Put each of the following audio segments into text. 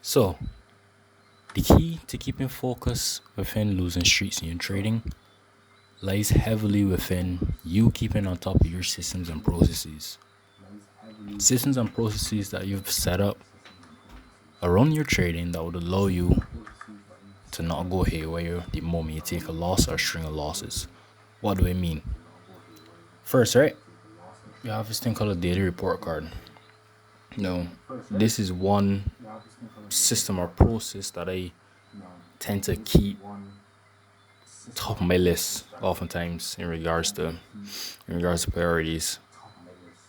So, the key to keeping focus within losing streaks in your trading lies heavily within you keeping on top of your systems and processes. Systems and processes that you've set up around your trading that would allow you to not go haywire the moment you take a loss or a string of losses. What do I mean? First, right, you have this thing called a daily report card. Now, this is one system or process that I tend to keep top of my list oftentimes in regards to priorities.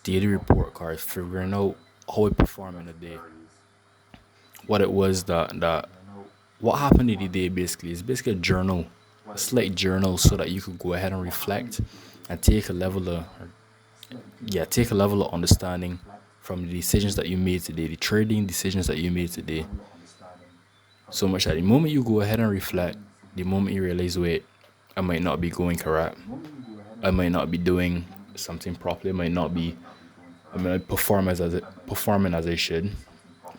Daily report card, figuring out how I perform in a day. What it was that what happened in the day basically is basically a journal, a slight journal, so that you could go ahead and reflect and take a level of understanding from the decisions that you made today, the trading decisions that you made today. So much that the moment you go ahead and reflect, the moment you realize, wait, I might not be going correct, I might not be doing something properly, I might not be performing as I should.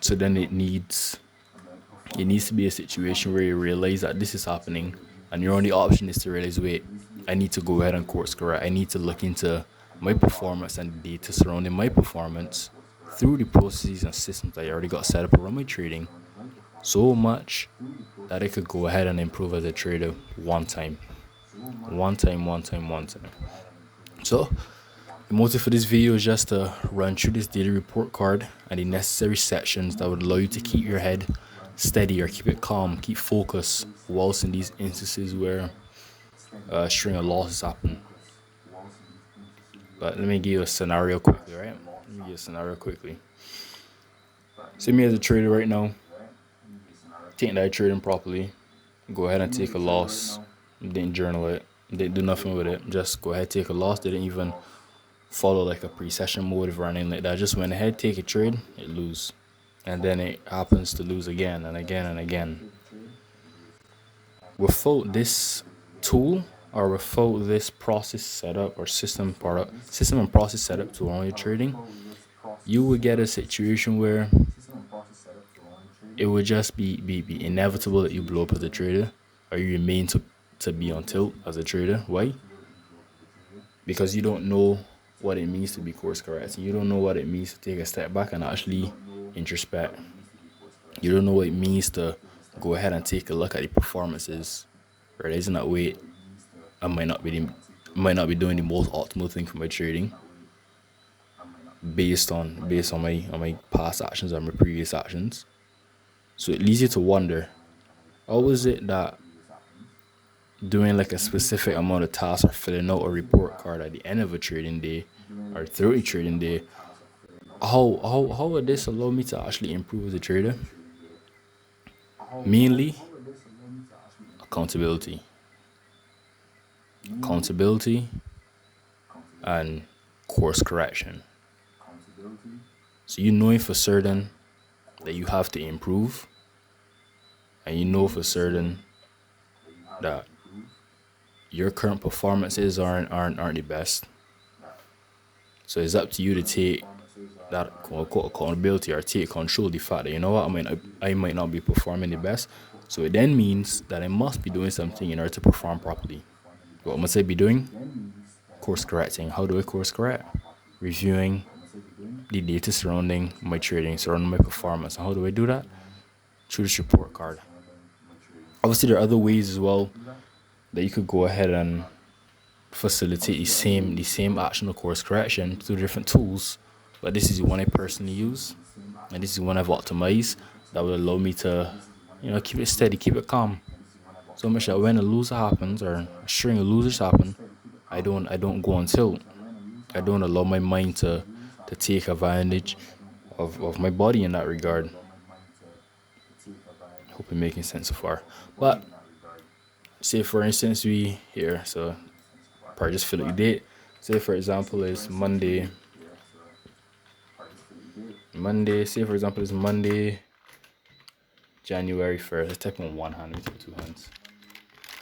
So then it needs to be a situation where you realize that this is happening, and your only option is to realize, wait, I need to go ahead and course correct. I need to look into my performance and the data surrounding my performance through the processes and systems that I already got set up around my trading, so much that I could go ahead and improve as a trader one time. So the motive for this video is just to run through this daily report card and the necessary sections that would allow you to keep your head steady or keep it calm, keep focus whilst in these instances where a string of losses happen. But let me give you a scenario quickly, right? See me as a trader right now, think that I trading properly, go ahead and take a loss, didn't journal it, didn't do nothing with it, just go ahead, take a loss, didn't even follow like a pre-session motive or anything like that, just went ahead, take a trade, it lose. And then it happens to lose again and again and again. Without this tool or without this process setup or system and process setup to run your trading, you would get a situation where it would just be inevitable that you blow up as a trader, or you remain to be on tilt as a trader. Why? Because you don't know what it means to be course correcting. You don't know what it means to take a step back and actually introspect. You don't know what it means to go ahead and take a look at the performances. Realizing that, wait, I might not be doing the most optimal thing for my trading based on my past actions or my previous actions. So it leads you to wonder, how is it that doing like a specific amount of tasks or filling out a report card at the end of a trading day or throughout a trading day, how would this allow me to actually improve as a trader? Mainly accountability and course correction. So you know for certain that you have to improve, and you know for certain that your current performances aren't the best. So it's up to you to take that quote unquote accountability or take control of the fact that, you know what, I might not be performing the best. So it then means that I must be doing something in order to perform properly. What must I be doing? Course correcting. How do I course correct? Reviewing the data surrounding my trading, surrounding my performance. And how do I do that? Through this report card. Obviously, there are other ways as well that you could go ahead and facilitate the same action of course correction through different tools. But this is the one I personally use, and this is one I've optimized that will allow me to, keep it steady, keep it calm. So much that when a loser happens or a string of losers happen, I don't go on tilt. I don't allow my mind to take advantage of my body in that regard. Hope I'm making sense so far. But say for instance we here, so probably just fill the date. Say for example it's Monday. Say for example it's Monday, January 1st. Let's type on one hand, let's put two hands.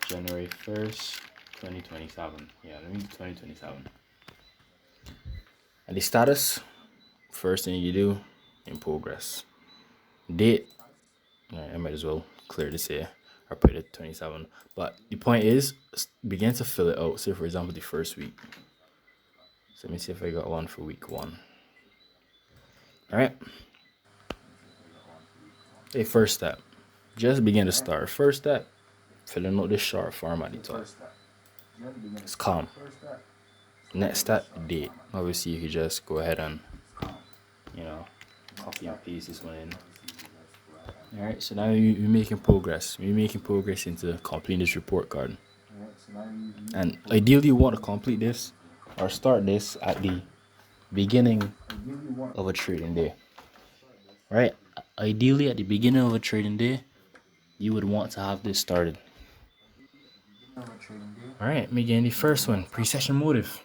January 1st, 2027. Yeah, let me do 2027. And the status, first thing you do, in progress. Date, Alright, I might as well clear this here. I put it at 27. But the point is, begin to fill it out. Say, for example, the first week. So let me see if I got one for week 1. Alright. Okay, first step. Just begin to start. First step, filling out this short form at the top. It's calm. Next step, date. Obviously, you could just go ahead and, copy and paste this one in. Alright, so now you're making progress. You're making progress into completing this report card. And ideally, you want to complete this or start this at the beginning of a trading day. Right? Ideally, at the beginning of a trading day, you would want to have this started. Alright, begin the first one, pre-session motive.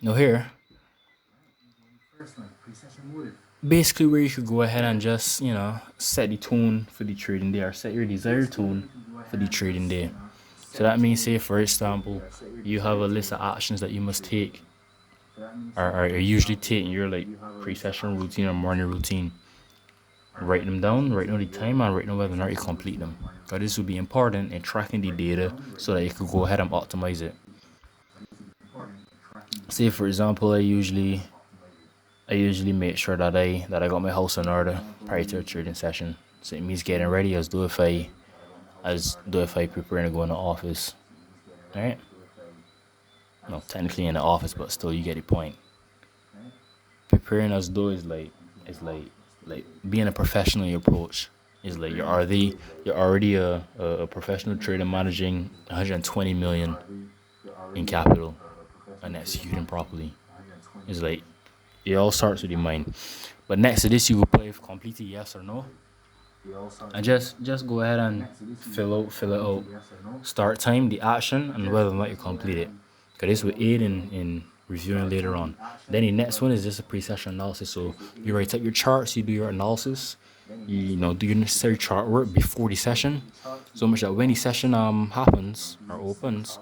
Now here, basically where you could go ahead and just, set the tone for the trading day or set your desired tone for the trading day. So that means, say, for example, you have a list of actions that you must take or usually take in your pre-session routine or morning routine. Write them down, write down the time, and write down whether or not you complete them. Because this will be important in tracking the data so that you can go ahead and optimize it. Say, for example, I usually make sure that I got my house in order prior to a trading session. So it means getting ready as though if I preparing to go in the office. Alright? No, technically in the office, but still you get the point. Preparing as though is like being a professional in your approach. Is like you're already a professional trader managing 120 million in capital and executing properly. It's like it all starts with your mind. But next to this, you will play completely yes or no, and just go ahead and fill it out. Start time, the action, and whether or not you complete it. Because this will aid in reviewing later on. Then the next one is just a pre-session analysis. So you write up your charts, you do your analysis, you do your necessary chart work before the session, so much that when the session happens or opens,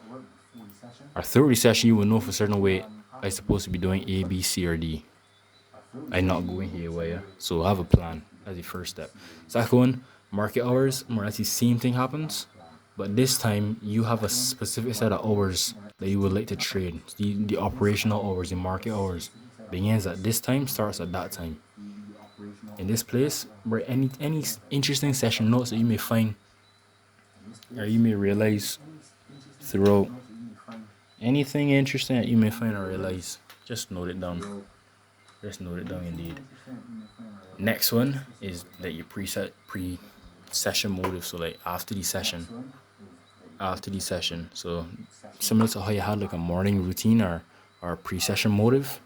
or through the session, you will know for certain way I'm supposed to be doing A, B, C, or D. I'm not going here, where so have a plan as the first step. Second one, market hours, more or less the same thing happens, but this time you have a specific set of hours that you would like to trade. The operational hours, the market hours begins at this time, starts at that time. In this place, where any interesting session notes that you may find or you may realize throughout, anything interesting that you may find or realize, just note it down. Just note it down indeed. Next one is that your pre-session motive. So after the session. So similar to how you had a morning routine or pre-session motive,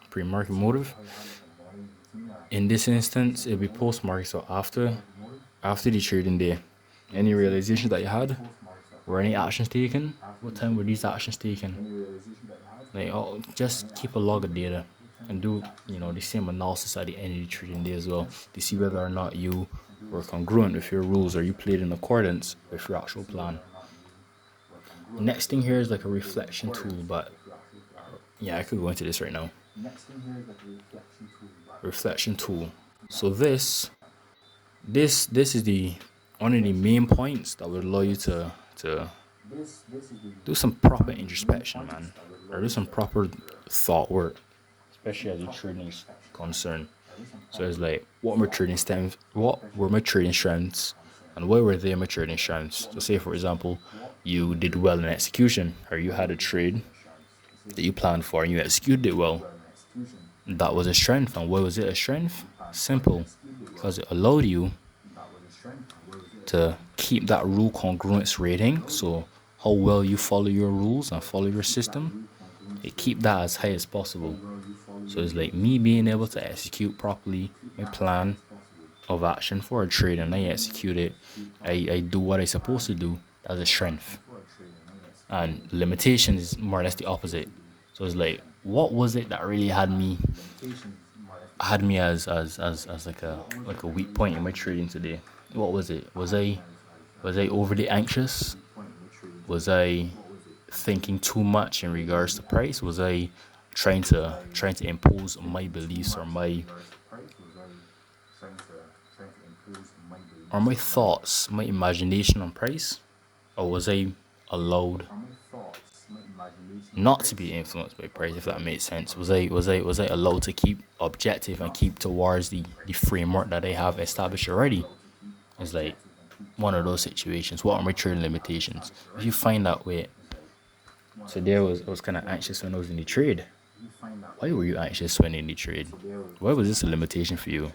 pre-market motive. In this instance, it'll be post-market. So after the trading day, any realizations that you had, were any actions taken? What time were these actions taken? Just keep a log of data and do the same analysis at the end of the trading day as well to see whether or not you were congruent with your rules or you played in accordance with your actual plan. The next thing here is a reflection tool, but I could go into this right now. Reflection tool. So this is the one of the main points that would allow you to do some proper introspection, man, or do some proper thought work, especially as your trading is concerned. So it's what were my trading strengths, and why were they my trading strengths? So say, for example, you did well in execution, or you had a trade that you planned for and you executed it well. That was a strength. And why was it a strength? Simple, because it allowed you to keep that rule congruence rating. So how well you follow your rules and follow your system, keep that as high as possible. So it's me being able to execute properly my plan of action for a trade, and I execute it. I do what I'm supposed to do. That's a strength. And limitation is more or less the opposite. So it's what was it that really had me as a weak point in my trading today? What was it? Was I overly anxious? Was I thinking too much in regards to price? Was I trying to impose my beliefs or my are my thoughts, my imagination on price, or was I allowed not to be influenced by price, if that makes sense? Was I allowed to keep objective and keep towards the framework that I have established already? It's like one of those situations. What are my trading limitations? If you find that way, so I was kind of anxious when I was in the trade. Why were you anxious when in the trade? Why was this a limitation for you?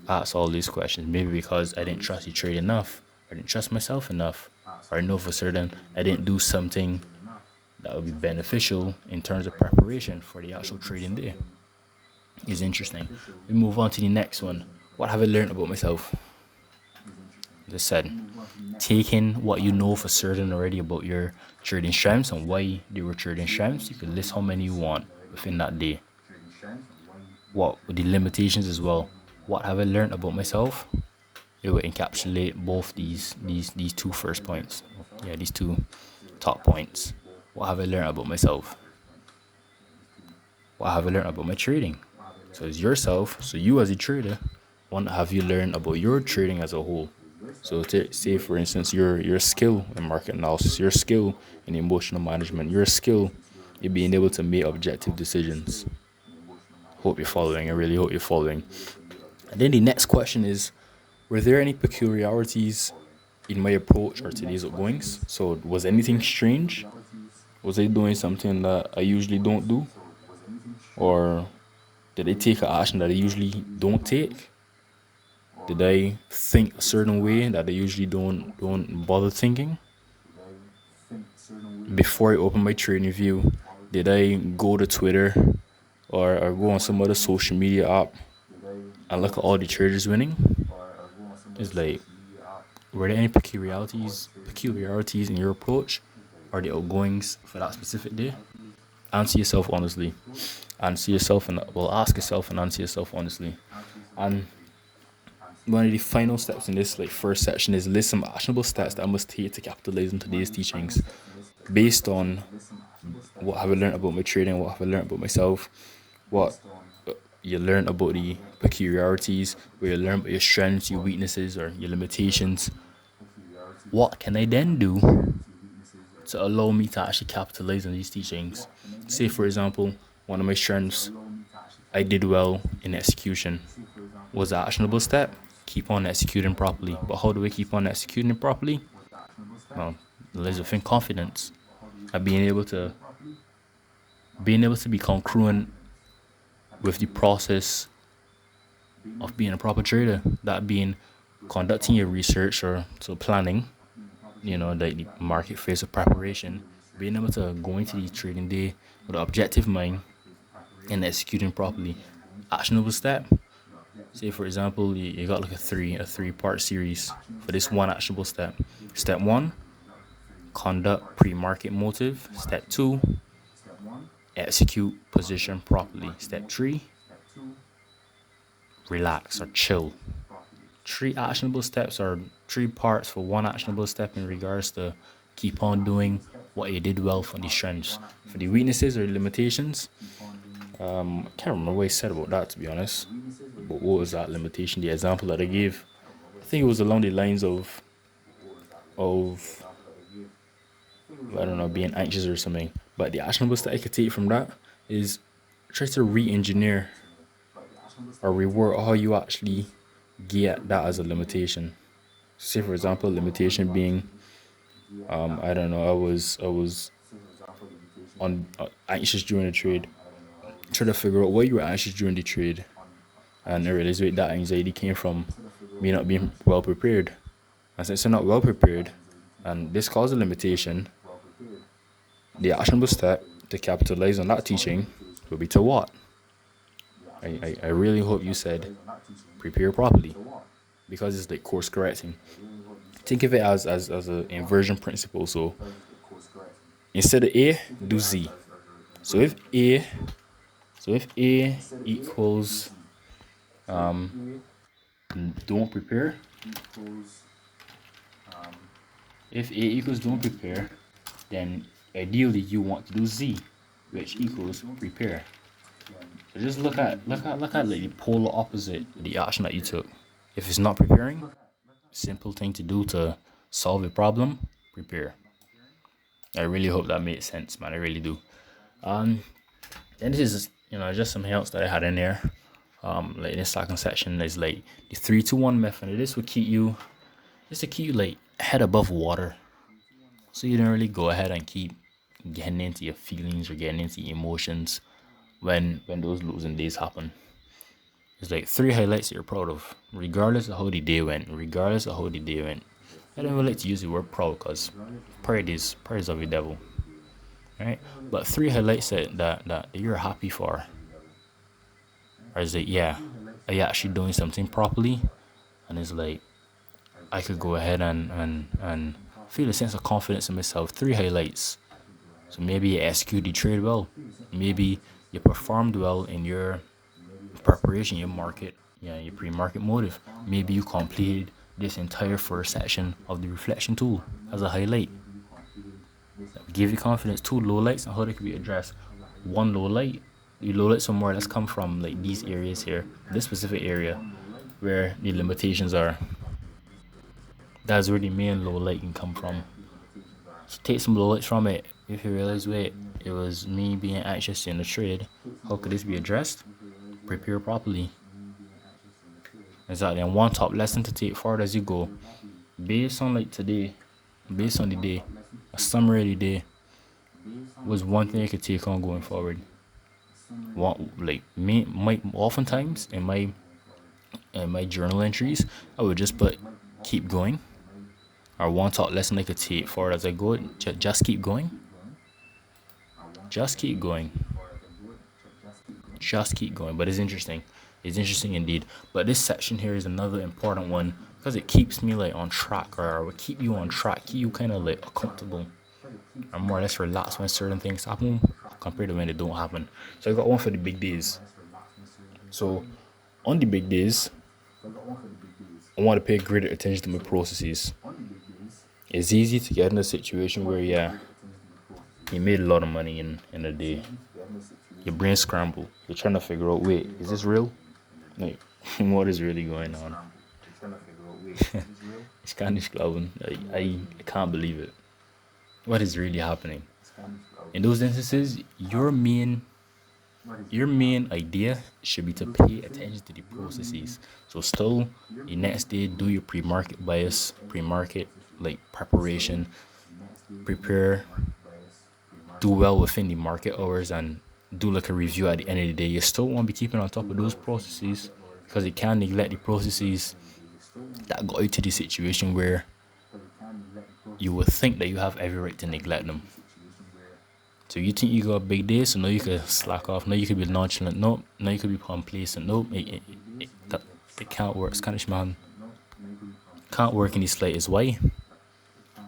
Ask all these questions. Maybe because I didn't trust the trade enough. I didn't trust myself enough. Or I know for certain I didn't do something that would be beneficial in terms of preparation for the actual trading day. It's interesting. We move on to the next one. What have I learned about myself? As I said, taking what you know for certain already about your trading strengths and why they were trading strengths. You can list how many you want within that day. What were the limitations as well? What have I learned about myself? It will encapsulate both these two first points. Yeah, these two top points. What have I learned about myself? What have I learned about my trading? So it's yourself. So you as a trader, what have you learned about your trading as a whole? So say for instance your skill in market analysis, your skill in emotional management, your skill in being able to make objective decisions. Hope you're following. I really hope you're following. And then the next question is, were there any peculiarities in my approach or today's outgoings? So was anything strange? Was I doing something that I usually don't do? Or did I take an action that I usually don't take? Did I think a certain way that I usually don't bother thinking? Before I open my trading view, did I go to Twitter or go on some other social media app and look at all the traders winning? It's like, were there any peculiarities in your approach or the outgoings for that specific day? Answer yourself honestly. Ask yourself and answer yourself honestly. And one of the final steps in this first section is list some actionable steps that I must take to capitalize on today's teachings based on what have I learned about my trading, what have I learned about myself, what you learn about the peculiarities, where you learn about your strengths, your weaknesses, or your limitations. What can I then do to allow me to actually capitalize on these teachings? Say, for example, one of my strengths, I did well in execution. Was an actionable step? Keep on executing properly. But how do I keep on executing properly? Well, it lies within confidence and being able to be congruent with the process of being a proper trader. That being conducting your research or so planning, the market phase of preparation, being able to go into the trading day with an objective mind and executing properly. Actionable step. Say for example, you got like a three-part series for this one actionable step. Step 1, conduct pre-market motive. Step 2, execute position properly. Step 3, relax or chill. 3 actionable steps or 3 parts for one actionable step in regards to keep on doing what you did well for the strengths. For the weaknesses or limitations, I can't remember what I said about that, to be honest. But what was that limitation? The example that I gave, I think it was along the lines of I don't know, being anxious or something. But the actionables that I could take from that is try to re-engineer or reword how you actually get that as a limitation. Say for example, limitation being, I don't know, I was on anxious during the trade. Try to figure out why you were anxious during the trade, and I realized that anxiety came from me not being well prepared. And since I'm not well prepared, and this caused a limitation, the actionable step to capitalize on that teaching would be to what? I really hope you said prepare properly, because it's like course correcting. Think of it as an inversion principle. So instead of A, do Z. So if A equals don't prepare, if A equals don't prepare, then ideally you want to do Z, which equals prepare. So just look at like the polar opposite of the action that you took. If it's not preparing, simple thing to do to solve a problem, prepare. I really hope that made sense, man. I really do. And this is just some helps that I had in there. Like in the second section, there's like the 3-2-1 method. This would keep you just to keep you like head above water, so you don't really go ahead and keep getting into your feelings or getting into your emotions when those losing days happen. It's like 3 highlights that you're proud of, regardless of how the day went. Regardless of how the day went. I don't really like to use the word proud because pride is of the devil, right? But 3 highlights that you're happy for. Or is it, yeah, are you actually doing something properly? And it's like, I could go ahead and feel a sense of confidence in myself. 3 highlights. So maybe you executed the trade well. Maybe you performed well in your preparation, your market, your pre-market motive. Maybe you completed this entire first section of the reflection tool as a highlight. Give you confidence. 2 lowlights and how they could be addressed. 1 lowlight. The lowlight somewhere let's come from like these areas here, this specific area where the limitations are. That's where the main lowlight can come from. So take some lowlights from it. If you realize, wait, it was me being anxious in the trade, how could this be addressed? Prepare properly. Exactly. And 1 top lesson to take forward as you go, based on like today, based on the day, a summary of the day, was 1 thing I could take on going forward. Oftentimes in my journal entries, I would just put keep going, or 1 top lesson I could take forward as I go. Just keep going. Just keep going. Just keep going. But it's interesting. It's interesting indeed. But this section here is another important one because it keeps me like on track, or would keep you on track, keep you kind of like comfortable, or more or less relaxed when certain things happen compared to when they don't happen. So I got one for the big days. So on the big days, I want to pay greater attention to my processes. It's easy to get in a situation where you made a lot of money in a day. Your brain scramble. You're trying to figure out, wait, is this real? Like, what is really going on? It's kind of glauben. I can't believe it. What is really happening? In those instances, your main idea should be to pay attention to the processes. So still, the next day, do your pre-market bias, pre-market like preparation, prepare, do well within the market hours, and do like a review at the end of the day. You still want to be keeping on top of those processes because you can't neglect the processes that got you to the situation where you would think that you have every right to neglect them. So you think you got a big day, so now you could slack off. Now you could be nonchalant. Nope. Now you could be complacent. Nope. It can't work. Scottish man can't work in the slightest way,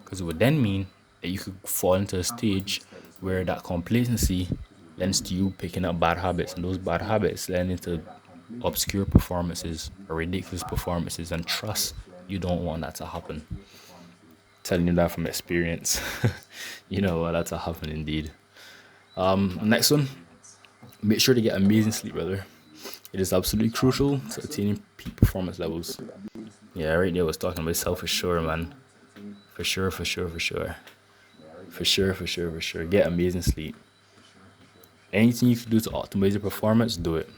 because it would then mean that you could fall into a stage where that complacency lends to you picking up bad habits, and those bad habits lend into obscure performances or ridiculous performances. And trust, you don't want that to happen. Telling you that from experience. You know what, that's a happen indeed. Next one, make sure to get amazing sleep, brother. It is absolutely crucial to attaining peak performance levels. Yeah, right there I was talking about myself for sure, man. For sure. Get amazing sleep. Anything you can do to optimize your performance, do it.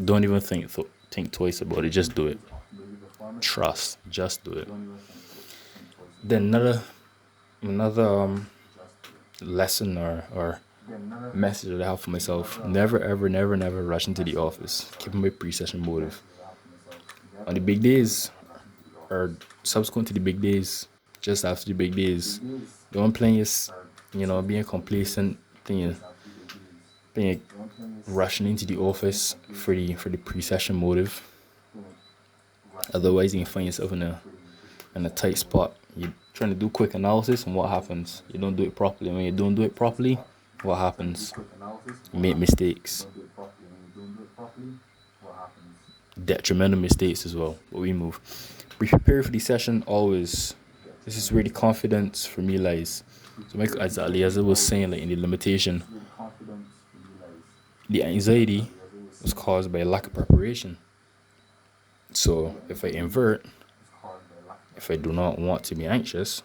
Don't even think twice about it. Just do it. Trust. Just do it. Then another lesson or message that I have for myself: never rush into the office. Keep my pre-session motive. On the big days, or subsequent to the big days, just after the big days, don't play being complacent, being rushing into the office for the pre-session motive. Otherwise, you can find yourself in a tight spot. You're trying to do quick analysis, and what happens? You don't do it properly. When you don't do it properly, what happens? You make mistakes. Detrimental mistakes as well. But we move. Be prepared for the session always. This is where the confidence for me lies. So as I was saying, like in the limitation, the anxiety was caused by a lack of preparation. So if I invert, if I do not want to be anxious,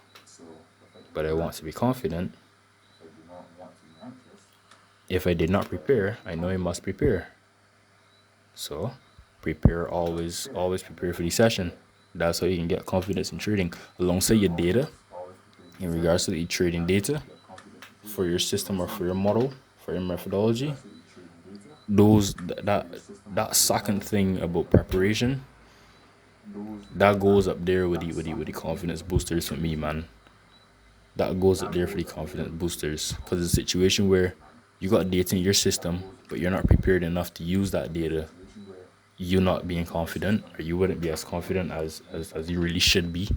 but I want to be confident, if I did not prepare, I know I must prepare. So prepare, always prepare for the session. That's how you can get confidence in trading. Alongside your data, in regards to the trading data, for your system or for your model, for your methodology, that second thing about preparation, that goes up there with the confidence boosters for me, man. That goes up there for the confidence boosters, because it's a situation where you got data in your system, but you're not prepared enough to use that data. You not being confident, or you wouldn't be as confident as you really should be.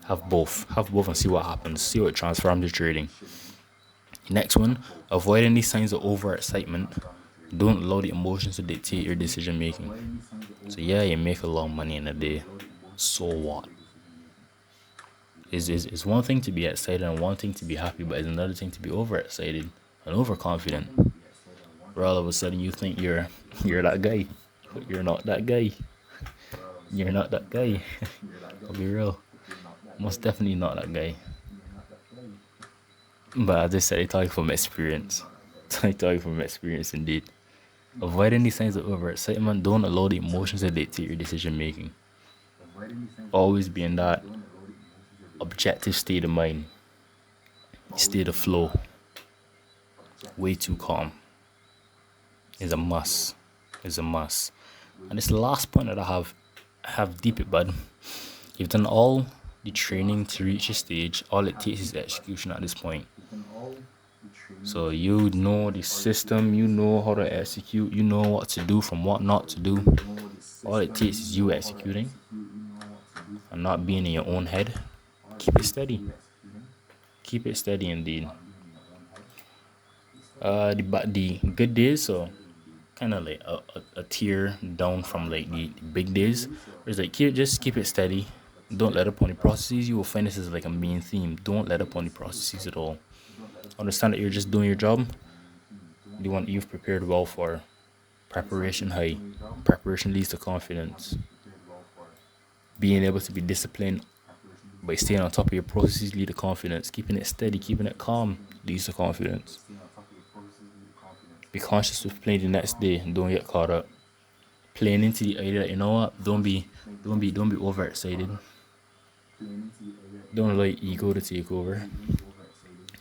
Have both and see what happens, see what transforms to trading. Next one, avoid any signs of overexcitement. Don't allow the emotions to dictate your decision making. So yeah, you make a lot of money in a day. So what? It's one thing to be excited and one thing to be happy, but it's another thing to be overexcited and overconfident. Where all of a sudden you think you're that guy, but you're not that guy. You're not that guy. I'll be real. Most definitely not that guy. But as I said, I talk from experience. I talk from experience indeed. Avoid any signs of overexcitement. Don't allow the emotions to dictate your decision making. Always be in that objective state of mind, state of flow. Way too calm is a must. Is a must. And it's the last point that I have deep it, bud. You've done all the training to reach a stage. All it takes is execution at this point. So you know the system, you know how to execute, you know what to do from what not to do. All it takes is you executing and not being in your own head. Keep it steady. Keep it steady indeed. The good days, so kind of like a tier down from like the big days. It's like just keep it steady. Don't let up on the processes. You will find this is like a main theme. Don't let up on the processes at all. Understand that you're just doing your job. You've prepared well for preparation high. Preparation leads to confidence. Being able to be disciplined by staying on top of your processes leads to confidence. Keeping it steady, keeping it calm leads to confidence. Be conscious of playing the next day and don't get caught up. Playing into the idea that, you know what, don't be overexcited. Don't allow ego to take over.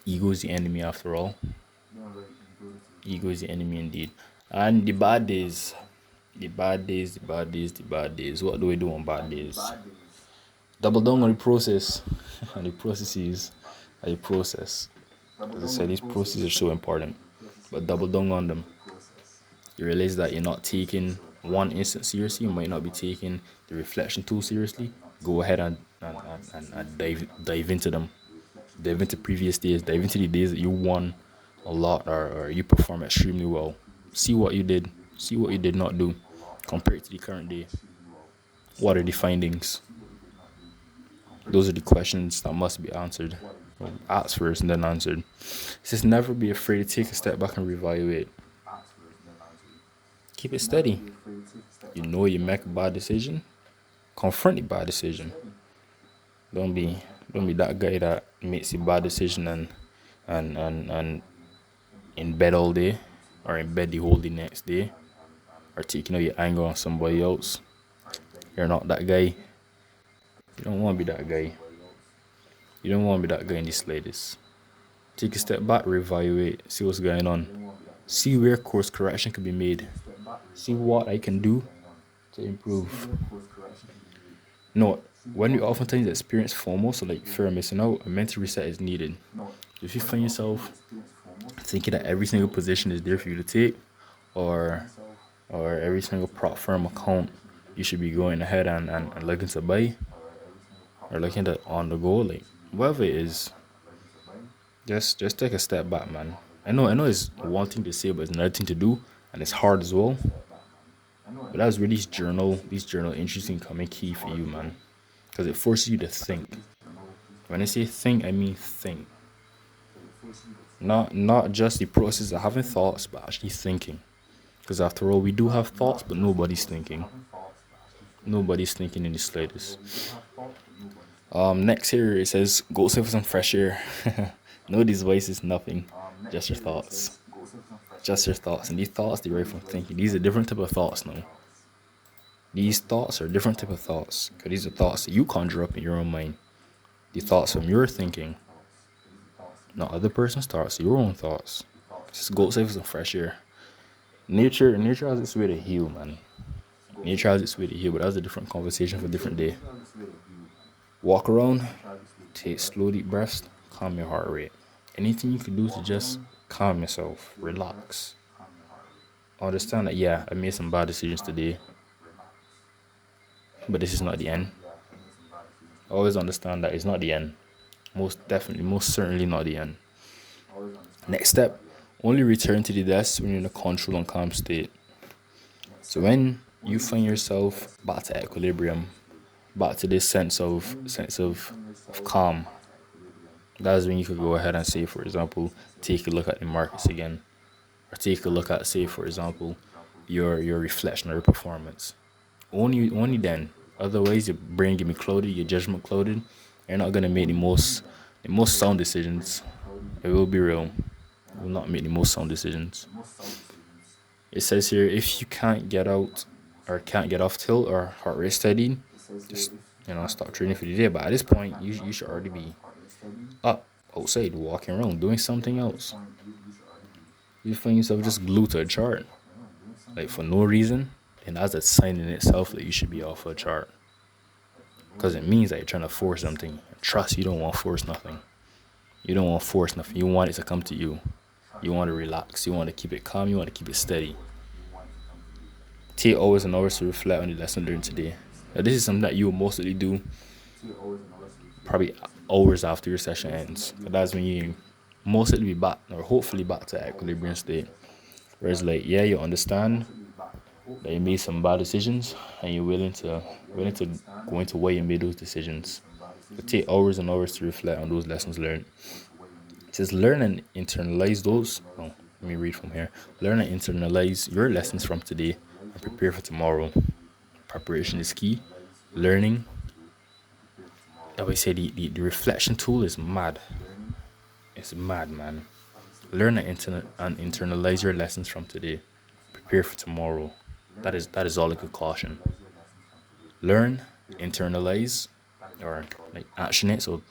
Ego is the enemy after all. Ego is the enemy indeed. And the bad days. What do we do on bad days? Double down on the process. On the processes. On the process. As I said, these processes are so important. But double down on them. You realize that you're not taking one instance seriously. You might not be taking the reflection tool seriously. Go ahead and dive into them. Dive into previous days. Dive into the days that you won a lot or you perform extremely well. See what you did. See what you did not do. Compare it to the current day. What are the findings? Those are the questions that must be answered. Asked first and then answered. It says never be afraid to take a step back and reevaluate. Keep it steady. You know you make a bad decision. Confront the bad decision. Don't be that guy that makes a bad decision and in bed all day or in bed the whole the next day or taking out your anger on somebody else. You're not that guy. You don't want to be that guy. You don't want to be that guy in the slightest. Take a step back, reevaluate, see what's going on. See where course correction can be made. See what I can do to improve. No, when we oftentimes experience FOMO, so like fear of missing out, a mental reset is needed. If you find yourself thinking that every single position is there for you to take, or every single prop firm account you should be going ahead and looking to buy, or looking at on the go, like whatever it is, just take a step back, man. I know it's one thing to say, but it's another thing to do, and it's hard as well. But that's where these journal entries can come in key for you, man, because it forces you to think. When I say think, I mean think. Not just the process of having thoughts, but actually thinking. Because after all, we do have thoughts, but nobody's thinking. Nobody's thinking in the slightest. Next here it says go outside for some fresh air. No devices, nothing. Just your thoughts. Just your thoughts. And these thoughts derive from thinking. These are different type of thoughts now. These thoughts are different type of thoughts. Because these are thoughts that you conjure up in your own mind. The thoughts from your thinking. Not other person's thoughts, your own thoughts. Just go outside for some fresh air. Nature has its way to heal, man. Nature has its way to heal, but that's a different conversation for a different day. Walk around, take slow deep breaths, calm your heart rate. Anything you can do to just calm yourself, relax. Understand that, yeah, I made some bad decisions today, but this is not the end. Always understand that it's not the end. Most definitely, most certainly not the end. Next step, only return to the desk when you're in a control and calm state. So when you find yourself back to equilibrium, back to this sense of calm, that's when you could go ahead and say, for example, take a look at the markets again. Or take a look at, say, for example, your reflection or your performance. Only then. Otherwise your brain can be clouded, your judgment clouded. You're not gonna make the most sound decisions. It will be real. You will not make the most sound decisions. It says here if you can't get out or can't get off tilt or heart rate steady, just stop training for the day. But at this point you should already be up outside walking around doing something else. You find yourself just glued to a chart like for no reason, and that's a sign in itself that you should be off a chart. Because it means that you're trying to force something. Trust, you don't want to force nothing. You don't want to force nothing. You want it to come to you. You want to relax. You want to keep it calm. You want to keep it steady. Take hours and hours to reflect on the lesson learned today. Now, this is something that you will mostly do probably hours after your session ends. That's when you mostly be back, or hopefully back to equilibrium state. Whereas, like, yeah, you understand that you made some bad decisions and you're willing to go into why you made those decisions. It take hours and hours to reflect on those lessons learned. It says learn and internalize those. Oh, let me read from here. Learn and internalize your lessons from today and prepare for tomorrow. Preparation is key. Learning. I would say the reflection tool is mad. It's mad, man. Learn and internalize your lessons from today. Prepare for tomorrow. That is all I could caution. Learn, internalize, or like action it. So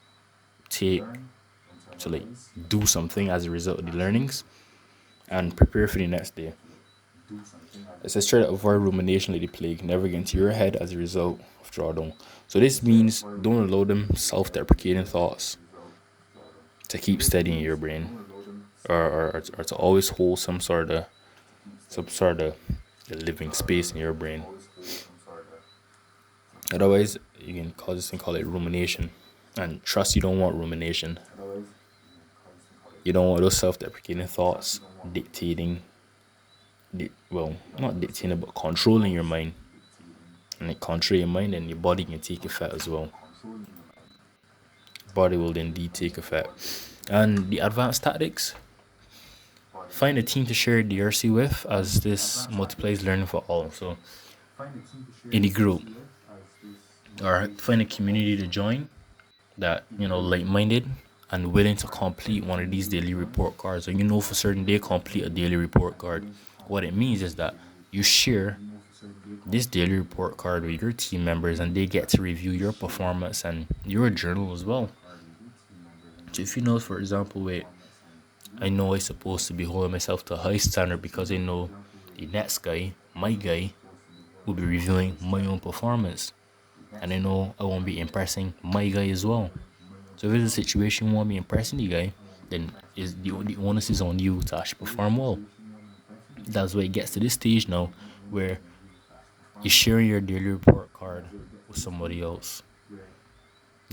like do something as a result of the learnings, and prepare for the next day. It says try to avoid rumination like the plague. Never get into your head as a result of drawdown. So this means don't allow them self-deprecating thoughts to keep steady in your brain, or to always hold some sort of living space in your brain. Otherwise, you can call this thing, call it rumination. And trust, you don't want rumination. You don't want those self-deprecating thoughts dictating, not dictating, but controlling your mind. And it control your mind, and your body can take effect as well. Body will indeed take effect. And the advanced tactics, find a team to share DRC with, as this multiplies learning for all. So in the group, or find a community to join that like-minded and willing to complete one of these daily report cards. Or for certain they complete a daily report card. What it means is that you share this daily report card with your team members, and they get to review your performance and your journal as well. So if for example, wait, I know I'm supposed to be holding myself to a high standard because I know the next guy, my guy, will be reviewing my own performance. And I know I won't be impressing my guy as well. So if it's a situation you want me impressing the guy, then the onus is on you to actually perform well. That's why it gets to this stage now where you share your daily report card with somebody else.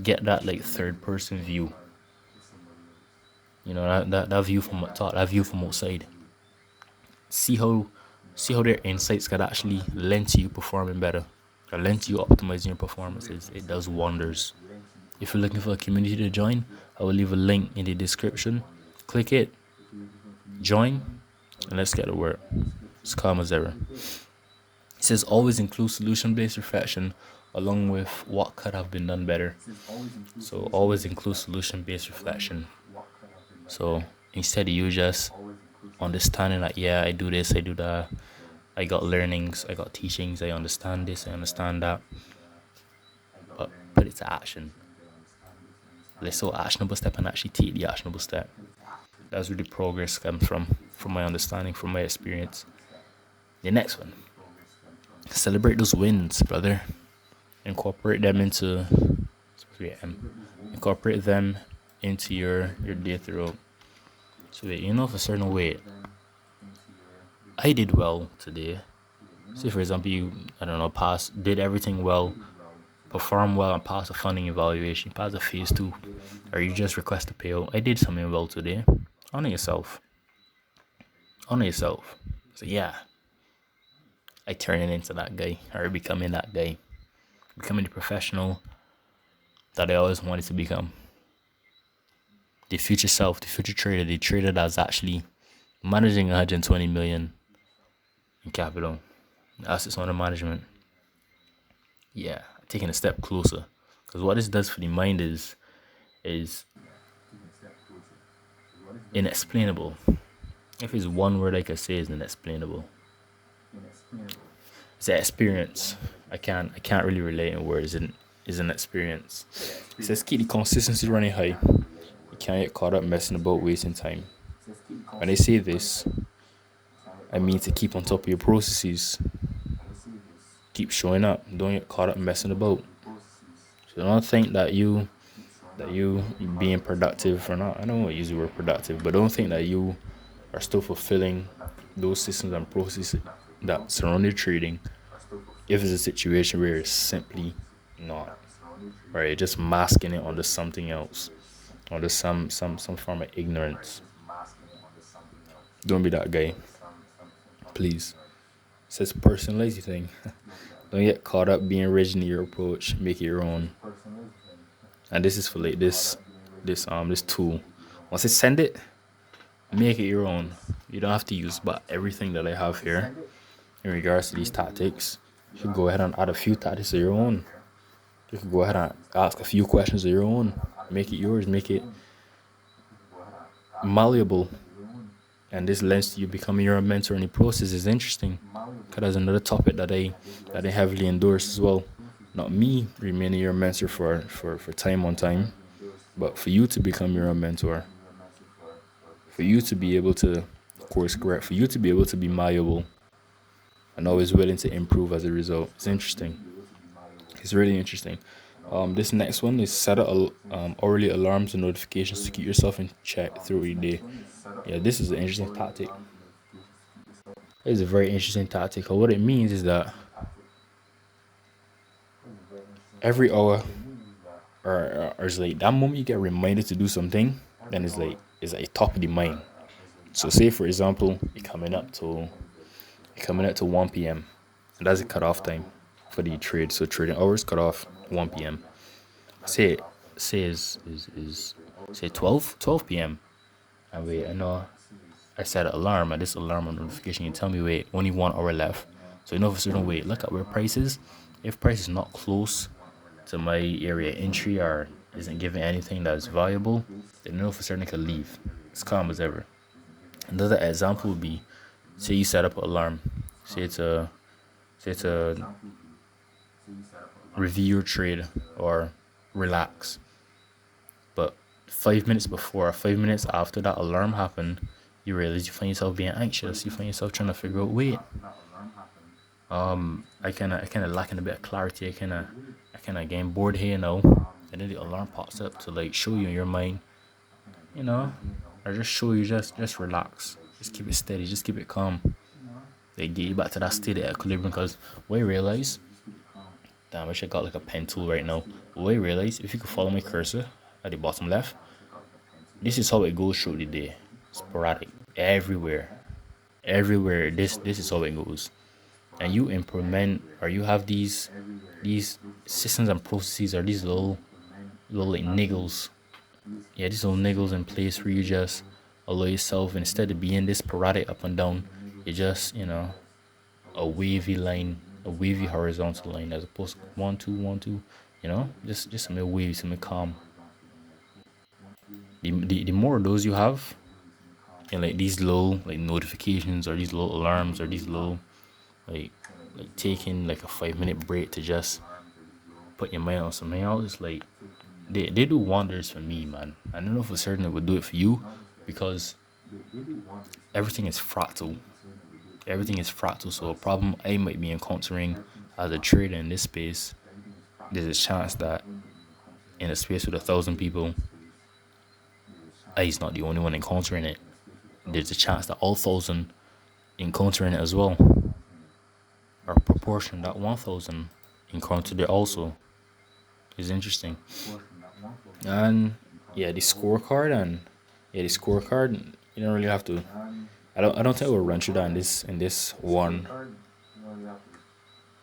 Get that like third person view. That view from up top, that view from outside. See how their insights can actually lend to you performing better, or lend to you optimizing your performances. It does wonders. If you're looking for a community to join, I will leave a link in the description. Click it, join, and let's get to work. It's calm as ever. It says always include solution-based reflection along with what could have been done better. So always include solution-based reflection. So instead of you just understanding that, yeah, I do this, I do that, I got learnings, I got teachings, I understand this, I understand that, but put it to action. Let's so actionable step and actually take the actionable step. That's where the progress comes from my understanding, from my experience. The next one, celebrate those wins, brother. Incorporate them into your day throughout. So wait, for a certain way, I did well today. Say for example, you, I don't know, did everything well, perform well, and pass a funding evaluation, pass a phase 2, or you just request a payout. I did something well today. Honor yourself. So yeah, I turning into that guy, or becoming that guy, becoming the professional that I always wanted to become. The future self, the future trader, the trader that's actually managing 120 million in capital, assets under management. Yeah, taking a step closer. Because what this does for the mind is inexplainable. If it's one word I could say, is inexplainable. It's an experience. I can't really relate in words. Is an experience. It says keep the consistency running high. You can't get caught up messing about, wasting time. When I say this, I mean to keep on top of your processes. Keep showing up. Don't get caught up messing about. So don't think that you being productive or not. I don't want to use the word productive, but don't think that you are still fulfilling those systems and processes that surround your trading if it's a situation where it's simply not. Or you're just masking it under something else. Under some form of ignorance. Don't be that guy. Please. It says personality thing. Don't get caught up being rigid in your approach. Make it your own. And this is for like this tool. Once I send it, make it your own. You don't have to use but everything that I have here in regards to these tactics. You can go ahead and add a few tactics of your own. You can go ahead and ask a few questions of your own. Make it yours. Make it malleable. And this lends to you becoming your own mentor in the process is interesting. Because that's another topic that I heavily endorse as well. Not me remaining your mentor for time on time, but for you to become your own mentor. For you to be able to course correct. For you to be able to be malleable. And always willing to improve as a result. It's interesting. It's really interesting. This next one is set up hourly alarms and notifications to keep yourself in check throughout the day. Yeah, this is an interesting tactic. It's a very interesting tactic. What it means is that every hour or it's like that moment you get reminded to do something, then it's like top of the mind. So say for example, you're coming up to 1 p.m. and that's the cutoff time for the trade. So trading hours cut off 1 p.m. Say is say 12 p.m. And wait, I know I set an alarm, and this alarm or notification can tell me, wait, only 1 hour left. So you know for certain, wait, look at where price is. If price is not close to my area entry or isn't giving anything that's valuable, then you know for certain I can leave. It's calm as ever. Another example would be, say you set up an alarm. Say to review your trade or relax. But 5 minutes before or 5 minutes after that alarm happened, you realize you find yourself being anxious. You find yourself trying to figure out, wait, I kind of lacking a bit of clarity. I kind of getting bored here now. And then the alarm pops up to like show you in your mind, or just show you just relax. Just keep it steady. Just keep it calm. Like get you back to that state of equilibrium. Because what I realize, damn, I wish I got like a pen tool right now. What I realize, if you could follow my cursor at the bottom left, this is how it goes through the day. Sporadic. Everywhere. This is how it goes. And you implement, or you have these systems and processes, or these little like niggles. Yeah, these little niggles in place where you just allow yourself, instead of being this sporadic up and down, you just, a wavy line a wavy horizontal line as opposed to 1 2 1 2. You know, just some wavy, some calm. The more of those you have, and like these low like notifications or these low alarms or these low like taking like a 5-minute break to just put your mind on something else, like they do wonders for me, man. I don't know for certain it would do it for you, because everything is fractal. Everything is fractal. So a problem I might be encountering as a trader in this space, there's a chance that in a space with 1,000 people, I's not the only one encountering it. There's a chance that all 1,000 encountering it as well, or proportion that 1,000 encountered it also. Is interesting. And yeah, the scorecard you don't really have to. I don't think we'll run through that in this one.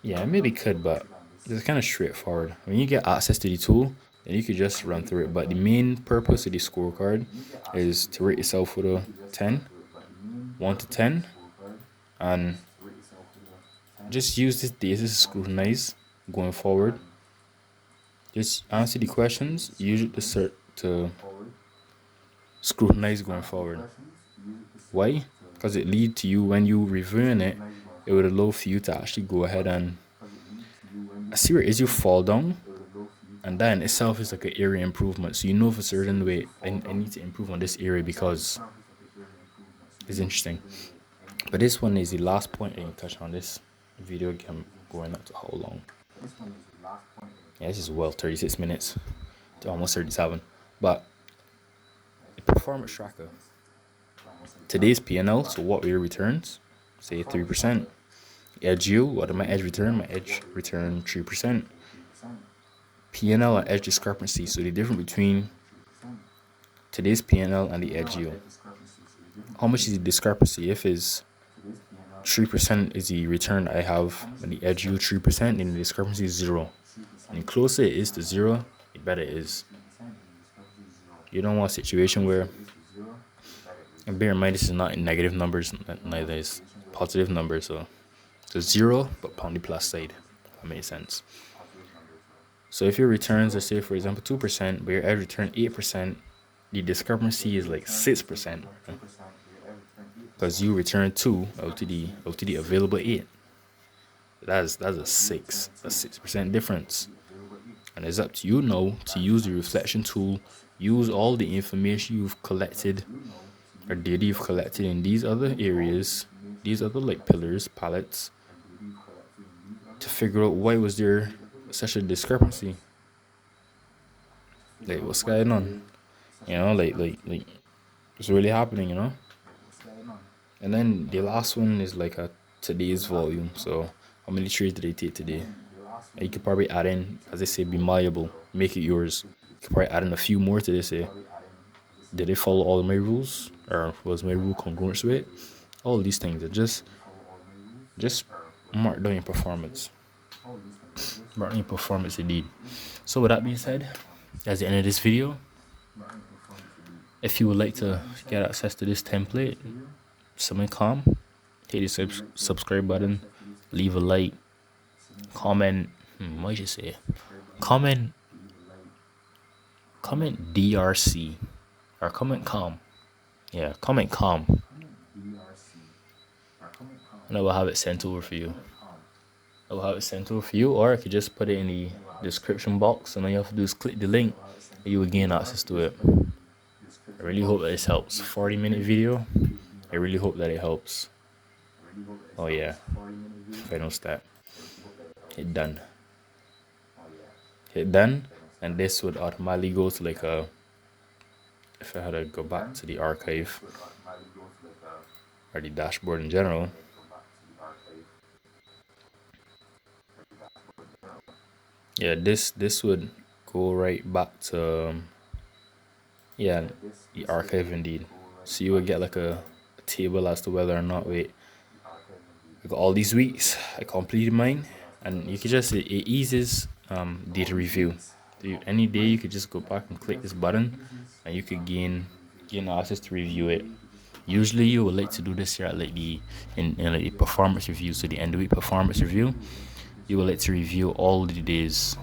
Yeah, maybe could, but it's kind of straightforward. When you get access to the tool, then you could just run through it. But the main purpose of the scorecard is to rate yourself with a 10, 1 to 10, and just use this data to scrutinize going forward. Just answer the questions, use it to scrutinize going forward. Why? Because it leads to you, when you reviewing it, it would allow for you to actually go ahead and see where it is you fall down, and that in itself is like an area improvement. So you know for certain way I need to improve on this area because it's interesting. But this one is the last point I can touch on this video. I'm going up to how long? Yeah, this is 36 minutes to almost 37. But the performance tracker, today's P&L, so what were your returns? Say 3%. Edge yield, what did my edge return? My edge returned 3%. P&L and edge discrepancy, so the difference between today's P&L and the edge yield. How much is the discrepancy? If it's 3% is the return I have, and the edge yield 3%, then the discrepancy is 0. And the closer it is to 0, the better it is. You don't want a situation where, and bear in mind, this is not in negative numbers, neither is positive numbers, so it's 0 but on the plus side. That makes sense. So if your returns are, say for example 2%, but your edge return 8%, the discrepancy is like 6%, because you return 2 out to the available 8. That's a 6% difference. And it's up to you now to use the reflection tool, use all the information you've collected or data you've collected in these other areas, these other like pillars, palettes, to figure out why was there such a discrepancy. Like, what's going on? You know, like what's really happening, you know? And then the last one is like a today's volume. So how many trades did they take today? And you could probably add in, as they say, be malleable, make it yours. You could probably add in a few more to this. Say, did they follow all of my rules, or was my rule congruent to it? All these things are just mark down your performance. Mark down your performance indeed. So with that being said, that's the end of this video. If you would like to get access to this template, something calm, hit the subscribe button, leave a like, comment. What should I say? Comment DRC or comment calm. Yeah, comment calm, and I will have it sent over for you. Or I could just put it in the description box, and all you have to do is click the link, and you will gain access to it. I really hope that this helps. 40-minute video. I really hope that it helps. Oh yeah, final stat. Hit done. And this would automatically go to like a, if I had to go back to the archive or the dashboard in general, yeah, this would go right back to the archive indeed. So you would get like a table as to whether or not, I got all these weeks, I completed mine, and you could just, it eases data review. Any day you could just go back and click this button, and you could gain access to review it. Usually you would like to do this here at like the in like the performance review, so the end of week performance review. you will let to review all the days